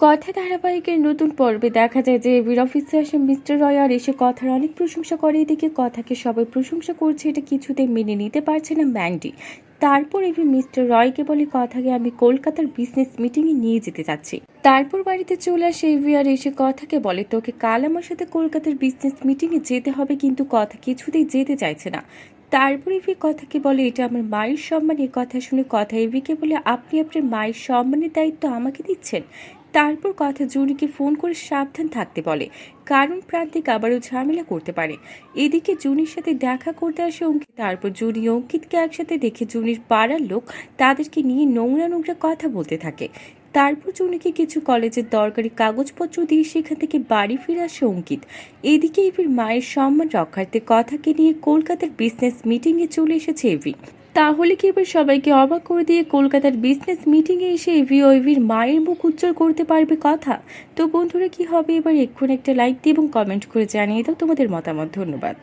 কথা ধারাবাহিকের নতুন পর্বে দেখা যায় যে এভির অফিসে আসে মিস্টার রয় আর এসে কথার অনেক প্রশংসা করে। এদিকে কথাকে সবাই প্রশংসা করছে, এটা কিছুতেই মেনে নিতে পারছে না ম্যান্ডি। তারপর এভি মিস্টার রয়কে বলে কথাকে আমি কলকাতার বিজনেস মিটিংয়ে নিয়ে যেতে চাচ্ছি। তারপর বাড়িতে চলে আসে এভি আর এসে কথাকে বলে তোকে কাল আমার সাথে কলকাতার বিজনেস মিটিংয়ে যেতে হবে, কিন্তু কথা কিছুতেই যেতে চাইছে না। তারপর এভি কথাকে বলে এটা আমার মায়ের সম্মান। এ কথা শুনে কথা এভিকে বলে আপনি আপনার মায়ের সম্মানের দায়িত্ব আমাকে দিচ্ছেন। তারপর কথা জুনিকে ফোন করে সাবধান থাকতে বলে, কারণ প্রান্তিক আবারও ঝামেলা করতে পারে। এদিকে জুনির সাথে দেখা করতে আসে অঙ্কিত। তারপর জুনি অঙ্কিতকে একসাথে দেখে জুনির পাড়ার লোক তাদেরকে নিয়ে নোংরা নোংরা কথা বলতে থাকে। তারপর জুনিকে কিছু কলেজের দরকারি কাগজপত্র দিয়ে সেখান থেকে বাড়ি ফিরে আসে অঙ্কিত। এদিকে এভির মায়ের সম্মান রক্ষার্থে কথাকে নিয়ে কলকাতার বিজনেস মিটিংয়ে চলে এসেছে এভি। তাহলে কি এবার সবাইকে অবাক করে দিয়ে কলকাতার বিজনেস মিটিংয়ে এসে এভি ও এভির মায়ের মুখ উজ্জ্বল করতে পারবে কথা? তো বন্ধুরা, কি হবে এবার? এক্ষুনি একটা লাইক দিয়ে এবং কমেন্ট করে জানিয়ে দাও তোমাদের মতামত। ধন্যবাদ।